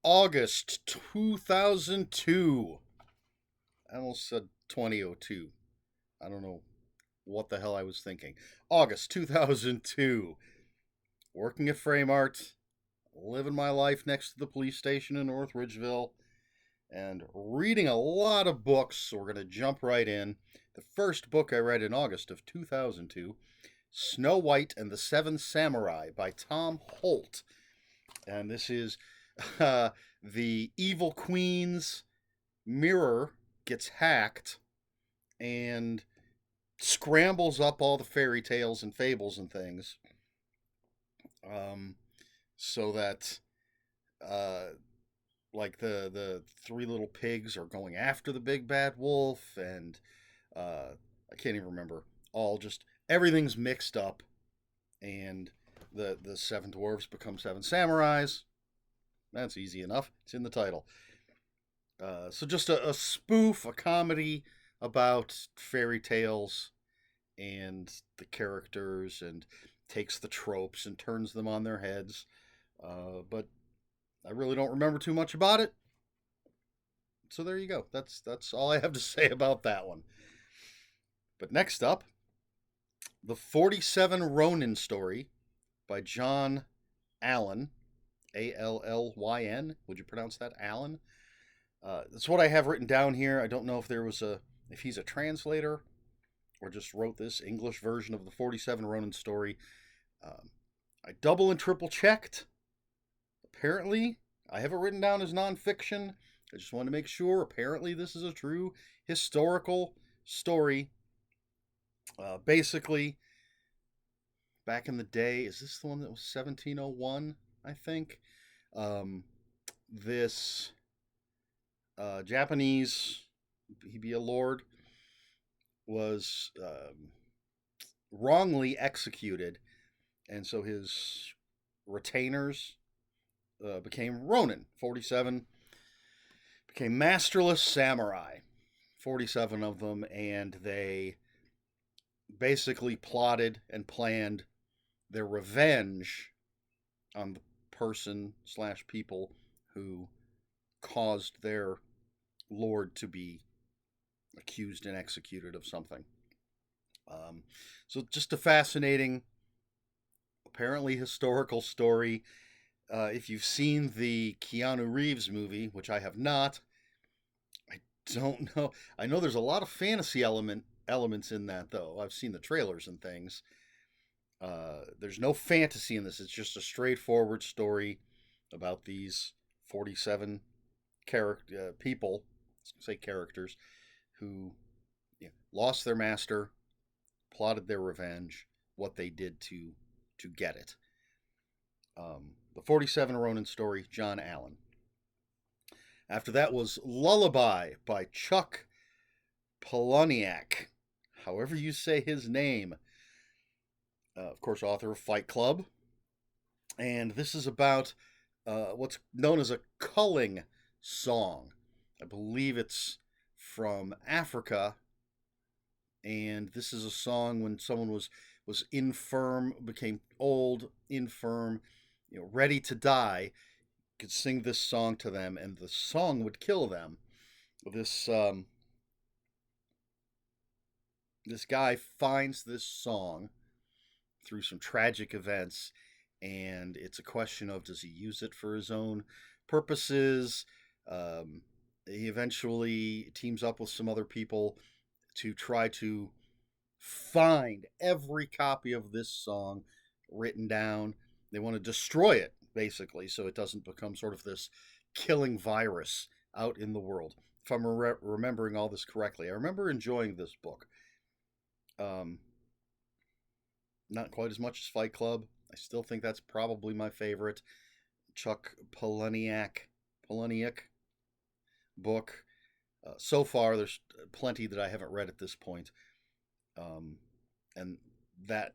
August 2002. I almost said 2002. I don't know what the hell I was thinking. August 2002. Working at Frame Art, living my life next to the police station in North Ridgeville, and reading a lot of books. So we're going to jump right in. The first book I read in August of 2002, Snow White and the Seven Samurai by Tom Holt. And this is the evil queen's mirror gets hacked and scrambles up all the fairy tales and fables and things, um, so that uh, like the three little pigs are going after the big bad wolf, and I can't even remember. All just everything's mixed up, and the seven dwarves become seven samurais. That's easy enough. It's in the title. So just a spoof, a comedy about fairy tales and the characters, and takes the tropes and turns them on their heads. But I really don't remember too much about it. So there you go. That's all I have to say about that one. But next up, the 47 Ronin story by John Allen, Allyn. Would you pronounce that Allen? That's what I have written down here. I don't know if he's a translator or just wrote this English version of the 47 Ronin story. Um, I double and triple checked. Apparently, I have it written down as nonfiction. I just want to make sure. Apparently, this is a true historical story. Basically, back in the day, is this the one that was 1701? I think. Um, this Japanese, he be a lord, was wrongly executed, and so his retainers became Ronin. 47 became masterless samurai, 47 of them, and they basically plotted and planned their revenge on the person slash people who caused their lord to be accused and executed of something. Um, so just a fascinating, apparently historical story. If you've seen the Keanu Reeves movie, which I have not, I don't know. I know there's a lot of fantasy elements in that, though. I've seen the trailers and things. There's no fantasy in this. It's just a straightforward story about these 47 people, say characters, who lost their master, plotted their revenge, what they did to get it. The 47 Ronin story, John Allen. After that was Lullaby by Chuck Palahniuk, however you say his name. Of course, author of Fight Club. And this is about what's known as a culling song. I believe it's from Africa, and this is a song when someone was infirm, became old, infirm, ready to die. You could sing this song to them, and the song would kill them. This this guy finds this song through some tragic events, and it's a question of, does he use it for his own purposes? He eventually teams up with some other people to try to find every copy of this song written down. They want to destroy it, basically, so it doesn't become sort of this killing virus out in the world. If I'm remembering all this correctly, I remember enjoying this book. Um, Not quite as much as Fight Club. I still think that's probably my favorite Chuck Palahniuk book. So far, there's plenty that I haven't read at this point. Um, and that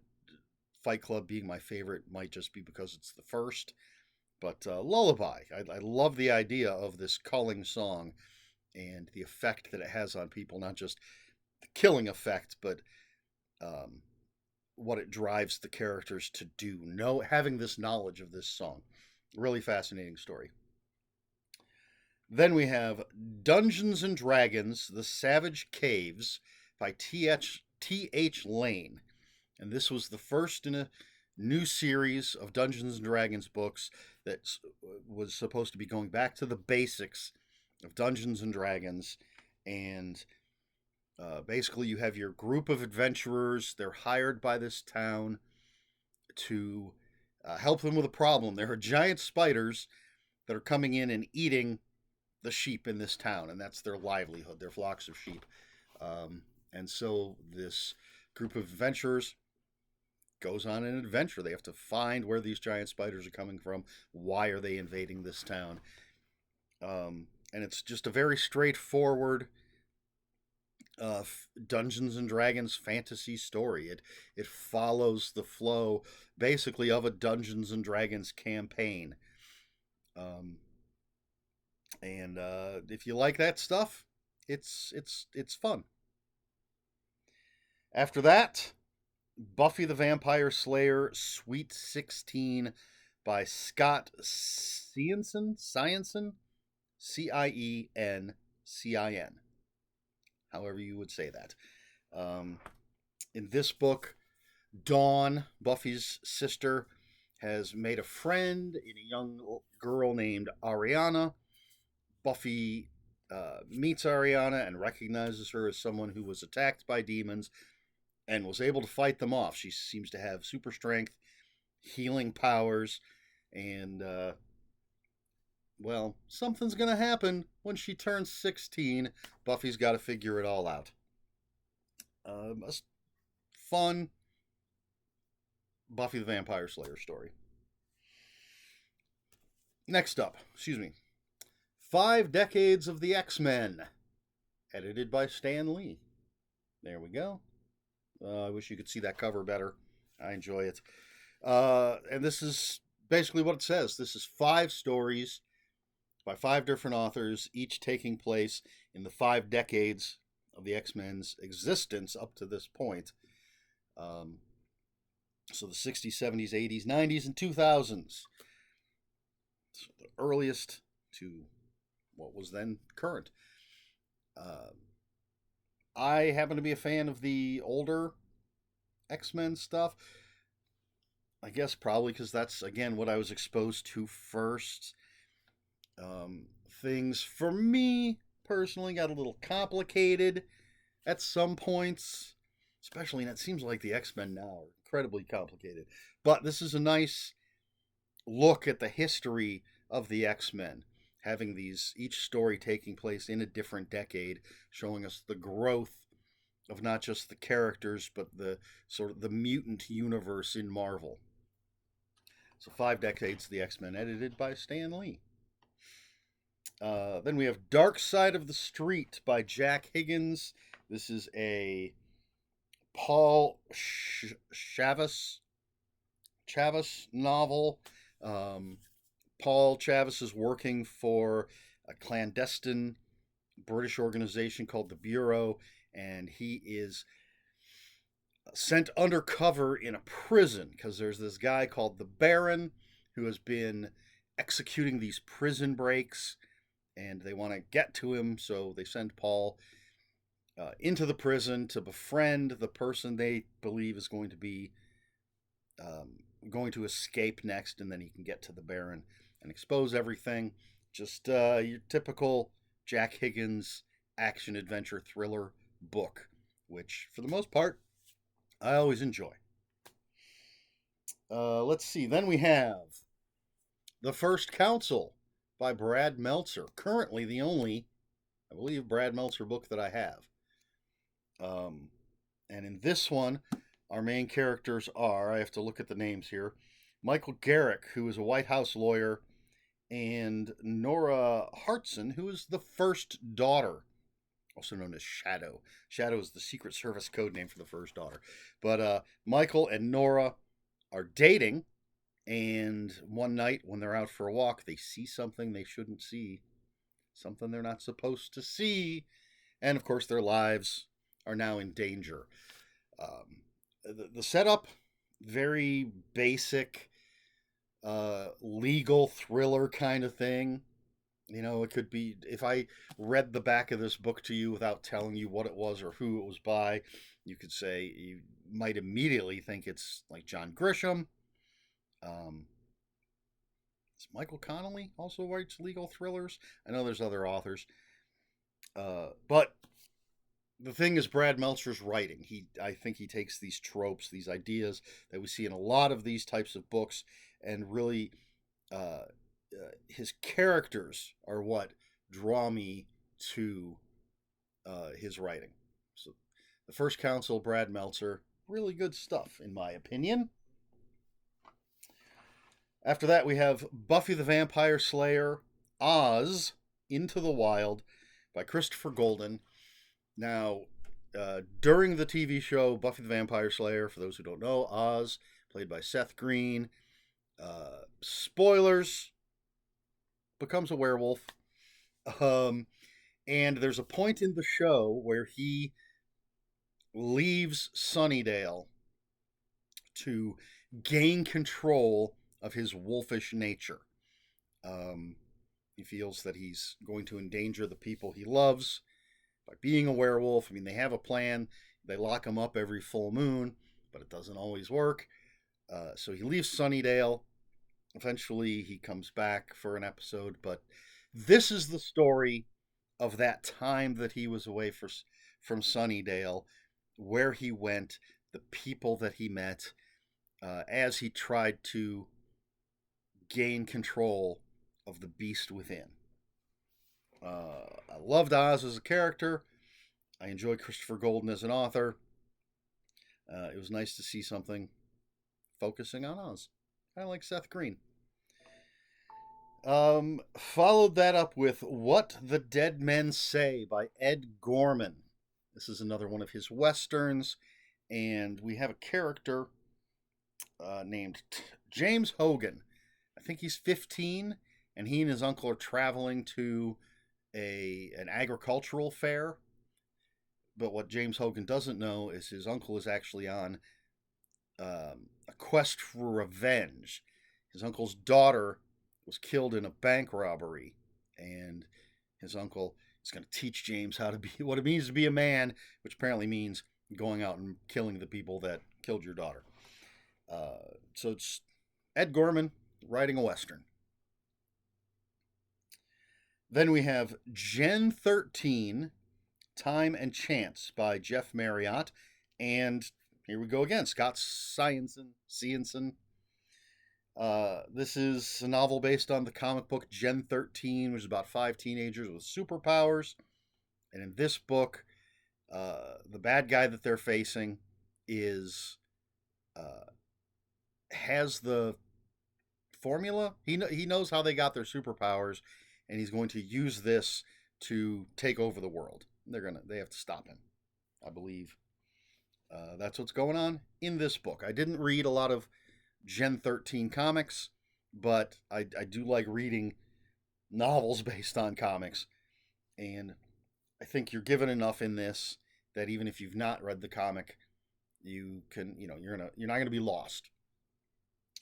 Fight Club being my favorite might just be because it's the first. But Lullaby, I love the idea of this calling song and the effect that it has on people, not just the killing effect, but um, what it drives the characters to do. Having this knowledge of this song, really fascinating story. Then we have Dungeons and Dragons: The Savage Caves by T.H. Lane. And this was the first in a new series of Dungeons and Dragons books that was supposed to be going back to the basics of Dungeons and Dragons. And basically, you have your group of adventurers. They're hired by this town to help them with a problem. There are giant spiders that are coming in and eating the sheep in this town, and that's their livelihood, their flocks of sheep. And so this group of adventurers goes on an adventure. They have to find where these giant spiders are coming from. Why are they invading this town? And it's just a very straightforward Dungeons and Dragons fantasy story. It follows the flow basically of a Dungeons and Dragons campaign. Um, and if you like that stuff, it's fun. After that, Buffy the Vampire Slayer Sweet 16 by Scott Ciancin, Ciencin, however you would say that. Um, in this book, Dawn, Buffy's sister, has made a friend in a young girl named Ariana. Buffy meets Ariana and recognizes her as someone who was attacked by demons and was able to fight them off. She seems to have super strength, healing powers, and, well, something's going to happen when she turns 16. Buffy's got to figure it all out. A fun Buffy the Vampire Slayer story. Next up, 5 Decades of the X-Men, edited by Stan Lee. There we go. I wish you could see that cover better. I enjoy it. And this is basically what it says. This is 5 stories by 5 different authors, each taking place in the 5 decades of the X-Men's existence up to this point. So the 60s, 70s, 80s, 90s, and 2000s. So the earliest to what was then current. I happen to be a fan of the older X-Men stuff. I guess probably because that's, again, what I was exposed to first. Things, for me, personally, got a little complicated at some points. Especially, and it seems like the X-Men now are incredibly complicated. But this is a nice look at the history of the X-Men, having each story taking place in a different decade, showing us the growth of not just the characters but the sort of the mutant universe in Marvel. So 5 Decades of the X-Men, edited by Stan Lee. Then we have Dark Side of the Street by Jack Higgins. This is a Paul Chavis novel. Paul Chavis is working for a clandestine British organization called the Bureau, and he is sent undercover in a prison because there's this guy called the Baron who has been executing these prison breaks, and they want to get to him, so they send Paul into the prison to befriend the person they believe is going to be going to escape next, and then he can get to the Baron and expose everything. Just your typical Jack Higgins action adventure thriller book, which for the most part I always enjoy. Let's see. Then we have The First Council by Brad Meltzer. Currently the only, I believe, Brad Meltzer book that I have. And in this one, our main characters are, I have to look at the names here, Michael Garrick, who is a White House lawyer, and Nora Hartson, who is the first daughter, also known as Shadow. Shadow is the Secret Service code name for the first daughter. But Michael and Nora are dating, and one night when they're out for a walk, they see something they shouldn't see, something they're not supposed to see, and of course their lives are now in danger. The setup, very basic legal thriller kind of thing. It could be if I read the back of this book to you without telling you what it was or who it was by, you could say you might immediately think it's like John Grisham. Um, Michael Connolly also writes legal thrillers. I know there's other authors, but the thing is Brad Meltzer's writing. I think he takes these tropes, these ideas that we see in a lot of these types of books, and really his characters are what draw me to his writing. So, the First Council, Brad Meltzer, really good stuff in my opinion. After that, we have Buffy the Vampire Slayer, Oz, Into the Wild by Christopher Golden. Now, during the TV show Buffy the Vampire Slayer, for those who don't know, Oz, played by Seth Green, spoilers, becomes a werewolf. Um, and there's a point in the show where he leaves Sunnydale to gain control of his wolfish nature. Um, he feels that he's going to endanger the people he loves by being a werewolf. I mean, they have a plan. They lock him up every full moon, but it doesn't always work. So he leaves Sunnydale. Eventually, he comes back for an episode, but this is the story of that time that he was away from Sunnydale, where he went, the people that he met, as he tried to gain control of the beast within. I loved Oz as a character. I enjoy Christopher Golden as an author. It was nice to see something focusing on Oz. I like Seth Green. Followed that up with What the Dead Men Say by Ed Gorman. This is another one of his westerns, and we have a character named James Hogan. I think he's 15, and he and his uncle are traveling to an agricultural fair. But what James Hogan doesn't know is his uncle is actually on a quest for revenge. His uncle's daughter was killed in a bank robbery, and his uncle is going to teach James how to be what it means to be a man, which apparently means going out and killing the people that killed your daughter. So it's Ed Gorman writing a western. Then we have Gen 13, Time and Chance by Jeff Marriott. And here we go again, Scott Cianson. This is a novel based on the comic book Gen 13, which is about 5 teenagers with superpowers. And in this book, the bad guy that they're facing is has the formula. He knows how they got their superpowers, and he's going to use this to take over the world. They have to stop him, I believe. That's what's going on in this book. I didn't read a lot of Gen 13 comics, but I do like reading novels based on comics, and I think you're given enough in this that even if you've not read the comic, you can you're not gonna be lost.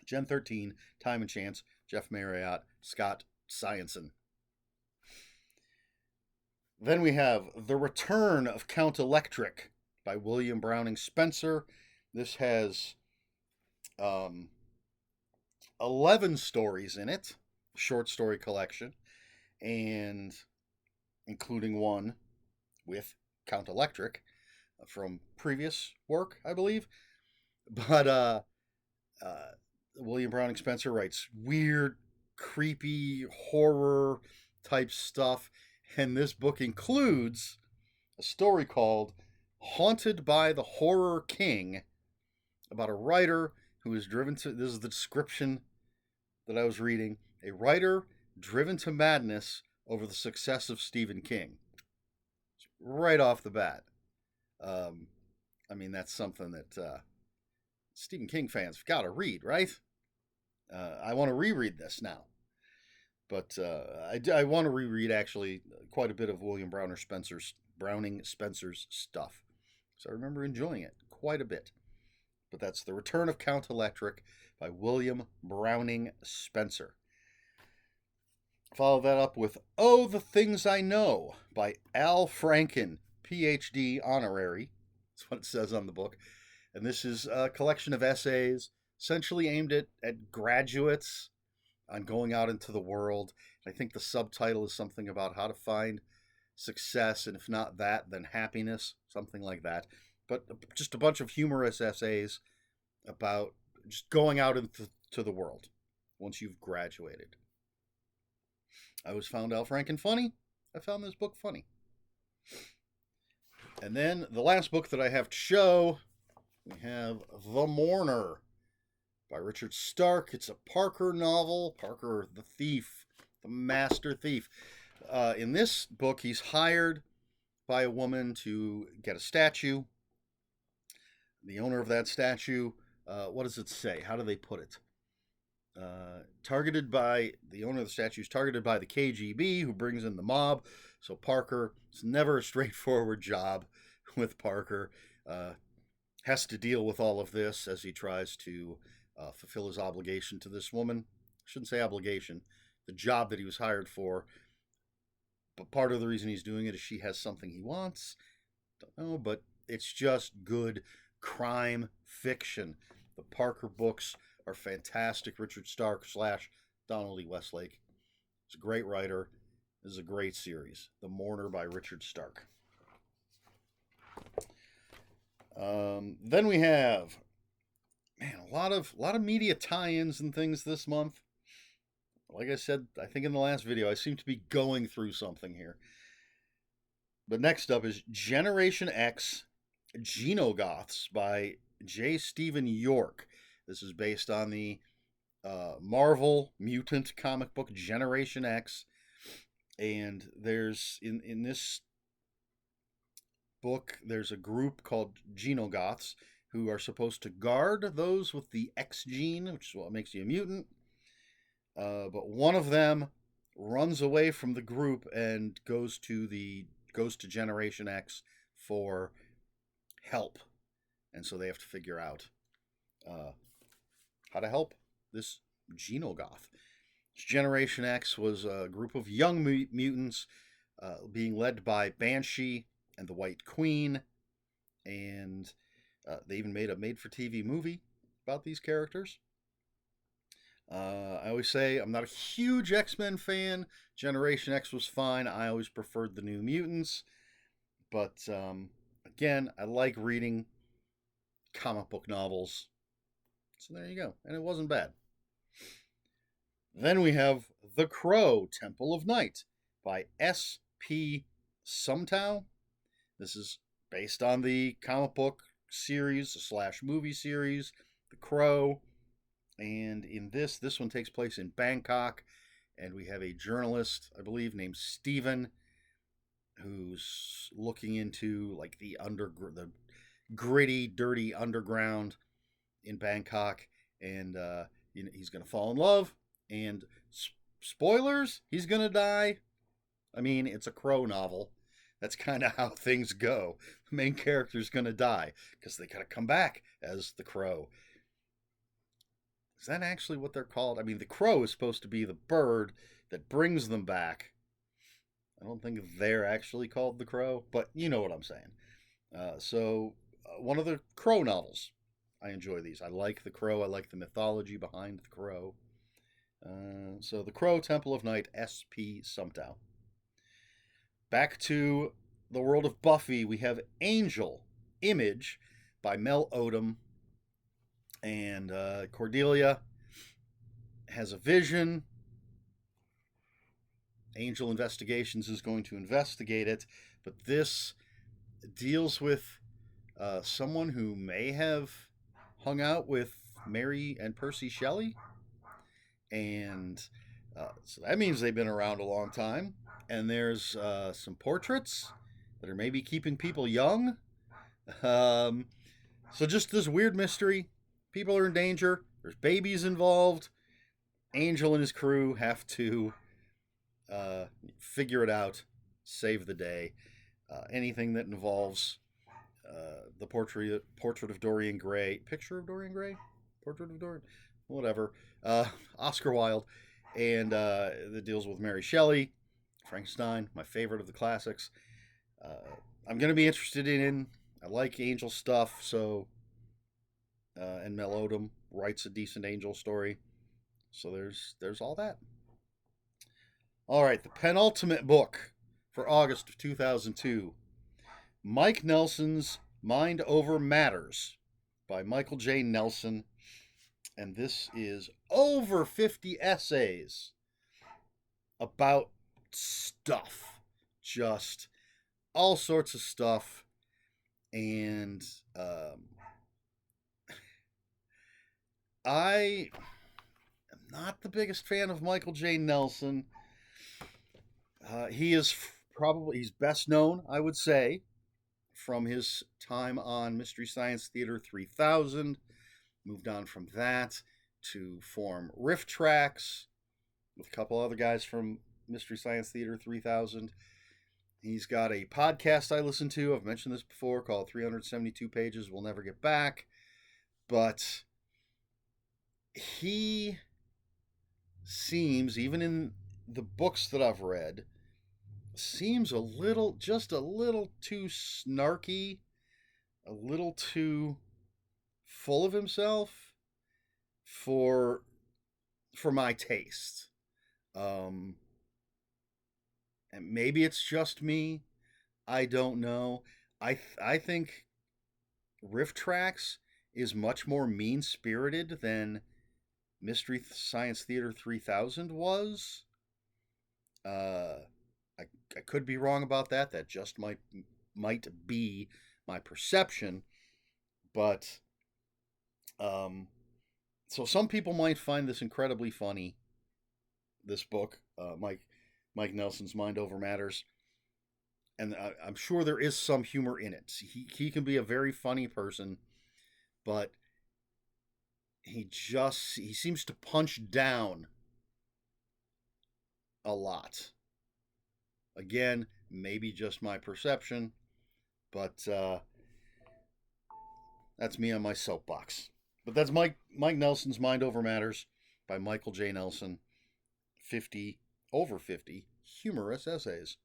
Gen 13, Time and Chance, Jeff Marriott, Scott Cianson. Then we have The Return of Count Electric by William Browning Spencer. This has 11 stories in it, short story collection, and including one with Count Electric from previous work, I believe. But uh, William Browning Spencer writes weird, creepy, horror type stuff, and this book includes a story called Haunted by the Horror King about a writer who is driven to, this is the description that I was reading, a writer driven to madness over the success of Stephen King. Right off the bat. I mean, that's something that Stephen King fans have got to read, right? I want to reread this now. But I want to reread actually quite a bit of William Browning Spencer's stuff. So I remember enjoying it quite a bit. But that's The Return of Count Electric by William Browning Spencer. Follow that up with Oh, the Things I Know by Al Franken, PhD honorary. That's what it says on the book. And this is a collection of essays essentially aimed at graduates on going out into the world. I think the subtitle is something about how to find success, and if not that, then happiness, something like that. But just a bunch of humorous essays about just going out into the world once you've graduated. I always found Al Franken funny. I found this book funny. And then the last book that I have to show, we have The Mourner by Richard Stark. It's a Parker novel. Parker the thief, the master thief. In this book, he's hired by a woman to get a statue. The owner of that statue, what does it say? How do they put it? Targeted by the owner of the statue is targeted by the KGB, who brings in the mob. So Parker, it's never a straightforward job with Parker. Has to deal with all of this as he tries to fulfill his obligation to this woman. I shouldn't say obligation, the job that he was hired for. But part of the reason he's doing it is she has something he wants. Don't know, but it's just good crime fiction. The Parker books are fantastic. Richard Stark / Donald E. Westlake. He's a great writer. This is a great series. The Mourner by Richard Stark. Then we have, a lot of media tie-ins and things this month. Like I said, I think in the last video, I seem to be going through something here. But next up is Generation X Genogoths by J. Stephen York. This is based on the Marvel mutant comic book Generation X. And there's, in this book, there's a group called Genogoths who are supposed to guard those with the X gene, which is what makes you a mutant. But one of them runs away from the group and goes to Generation X for help, and so they have to figure out how to help this Genogoth. Generation X was a group of young mutants being led by Banshee and the White Queen, and they even made a made-for-TV movie about these characters. I always say I'm not a huge X-Men fan. Generation X was fine. I always preferred the New Mutants. But again, I like reading comic book novels. So there you go. And it wasn't bad. Then we have The Crow, Temple of Night by S.P. Sumtow. This is based on the comic book series / movie series, The Crow. And in this one takes place in Bangkok, and we have a journalist, I believe, named Steven, who's looking into like the gritty, dirty underground in Bangkok, and he's going to fall in love. And spoilers, he's going to die. I mean, it's a Crow novel. That's kind of how things go. The main character's going to die because they got to come back as the Crow. Is that actually what they're called? I mean, the crow is supposed to be the bird that brings them back. I don't think they're actually called the Crow, but you know what I'm saying. One of the Crow novels. I enjoy these. I like the Crow. I like the mythology behind the Crow. So The Crow, Temple of Night, S.P. Sumtow. Back to the world of Buffy, we have Angel, Image by Mel Odom. And Cordelia has a vision. Angel Investigations is going to investigate it, but this deals with someone who may have hung out with Mary and Percy Shelley. And so that means they've been around a long time. And there's some portraits that are maybe keeping people young. So just this weird mystery. People are in danger. There's babies involved. Angel and his crew have to figure it out, save the day. Anything that involves the portrait of Dorian Gray, picture of Dorian Gray, portrait of Dorian, whatever. Oscar Wilde. and that deals with Mary Shelley, Frankenstein, my favorite of the classics. I'm going to be interested in. I like angel stuff, so and Mel Odom writes a decent angel story, so there's all that. All right, the penultimate book for August of 2002, Mike Nelson's Mind Over Matters by Michael J. Nelson, and this is over 50 essays about stuff, just all sorts of stuff, and I am not the biggest fan of Michael J. Nelson. He is probably he's best known, I would say, from his time on Mystery Science Theater 3000. Moved on from that to form Riff Tracks with a couple other guys from Mystery Science Theater 3000. He's got a podcast I listen to. I've mentioned this before, called 372 Pages We'll Never Get Back. But he seems, even in the books that I've read, seems just a little too snarky, a little too full of himself for my taste. And maybe it's just me. I don't know. I think Riff Tracks is much more mean spirited than Mystery Science Theater 3000 was. Uh, I could be wrong about that. That just might be my perception, but so some people might find this incredibly funny. This book, Mike Nelson's Mind Over Matters, and I'm sure there is some humor in it. He can be a very funny person, but he seems to punch down a lot. Again, maybe just my perception, but that's me on my soapbox. But that's Mike Nelson's Mind Over Matters by Michael J. Nelson. 50 humorous essays.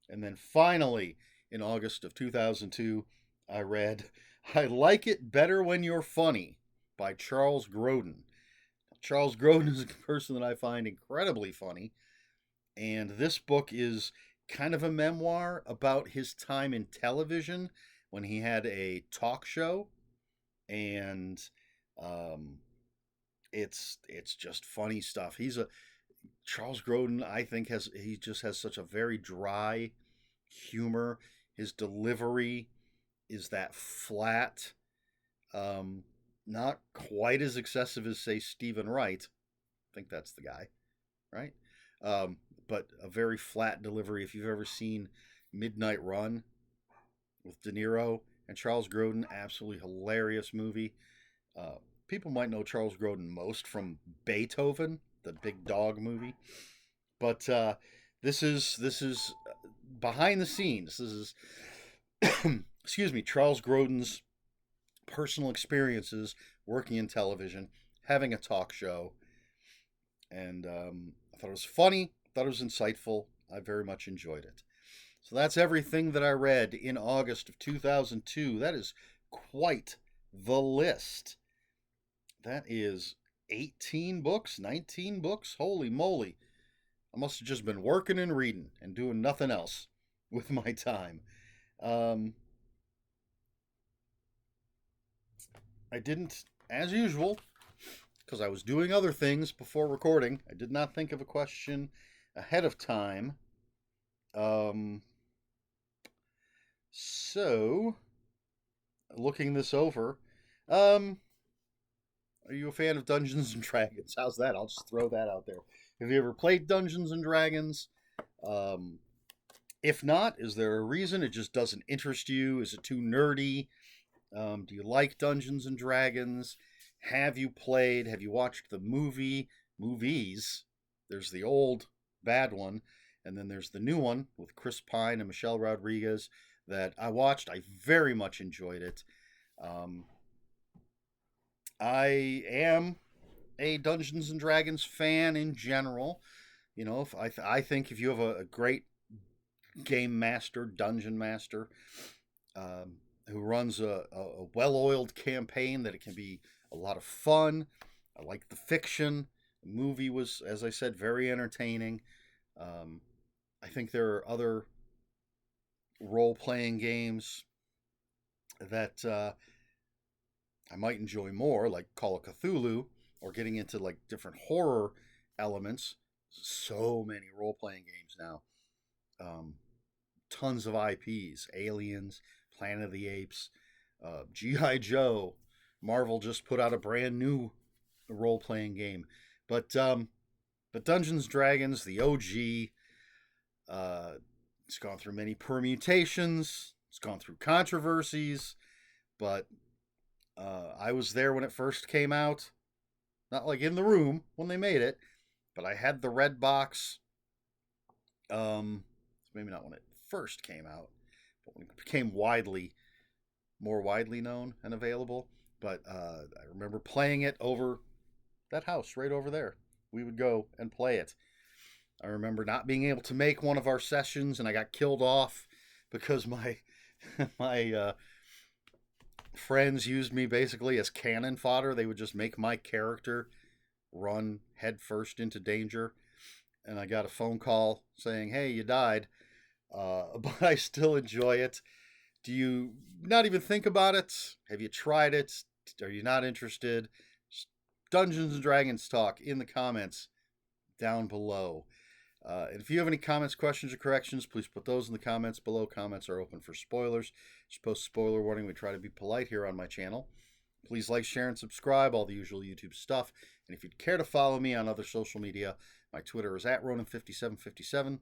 And then finally, in August of 2002, I read I Like It Better When You're Funny by Charles Grodin. Charles Grodin is a person that I find incredibly funny, and this book is kind of a memoir about his time in television when he had a talk show, and it's just funny stuff. Charles Grodin, I think, he just has such a very dry humor. His delivery is that flat, not quite as excessive as, say, Stephen Wright. I think that's the guy, right? But a very flat delivery. If you've ever seen Midnight Run with De Niro and Charles Grodin, absolutely hilarious movie. People might know Charles Grodin most from Beethoven, the Big Dog movie, but this is behind the scenes. This is excuse me, Charles Grodin's personal experiences working in television, having a talk show, and I thought it was funny, thought it was insightful. I very much enjoyed it. So that's everything that I read in August of 2002. That is quite the list. That is 18 books, 19 books. Holy moly. I must have just been working and reading and doing nothing else with my time. I didn't, as usual, because I was doing other things before recording, I did not think of a question ahead of time. So, looking this over, are you a fan of Dungeons and Dragons? How's that? I'll just throw that out there. Have you ever played Dungeons and Dragons? If not, is there a reason it just doesn't interest you? Is it too nerdy? Do you like Dungeons and Dragons? Have you played? Have you watched the movies? There's the old bad one, and then there's the new one with Chris Pine and Michelle Rodriguez that I watched. I very much enjoyed it. I am a Dungeons and Dragons fan in general. You know, if I think if you have a great game master, dungeon master, who runs a well-oiled campaign, that it can be a lot of fun. I like the fiction. The movie was, as I said, very entertaining. Um, I think there are other role-playing games that I might enjoy more, like Call of Cthulhu, or getting into like different horror elements. So many role-playing games now. Um, Tons of IPs: Aliens, Planet of the Apes, GI Joe. Marvel just put out a brand new role playing game, but Dungeons Dragons, the OG, it's gone through many permutations. It's gone through controversies, but I was there when it first came out. Not like in the room when they made it, but I had the red box. Maybe not when it first came out, but when it became more widely known and available. But I remember playing it over that house right over there. We would go and play it. I remember not being able to make one of our sessions, and I got killed off because my my friends used me basically as cannon fodder. They would just make my character run headfirst into danger, and I got a phone call saying, "Hey, you died," but I still enjoy it. Do you not even think about it? Have you tried it? Are you not interested? Dungeons and Dragons talk in the comments down below. And if you have any comments, questions, or corrections, please put those in the comments below. Comments are open for spoilers. Just post spoiler warning. We try to be polite here on my channel. Please like, share, and subscribe, all the usual YouTube stuff. And if you'd care to follow me on other social media, my Twitter is @Ronan5757.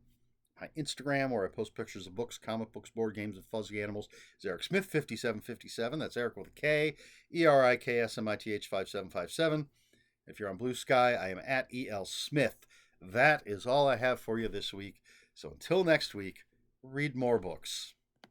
My Instagram, where I post pictures of books, comic books, board games, and fuzzy animals, is Eric Smith 5757. That's Eric with a K, ERIKSMITH 5757. If you're on Blue Sky, I am @EL Smith. That is all I have for you this week. So until next week, read more books.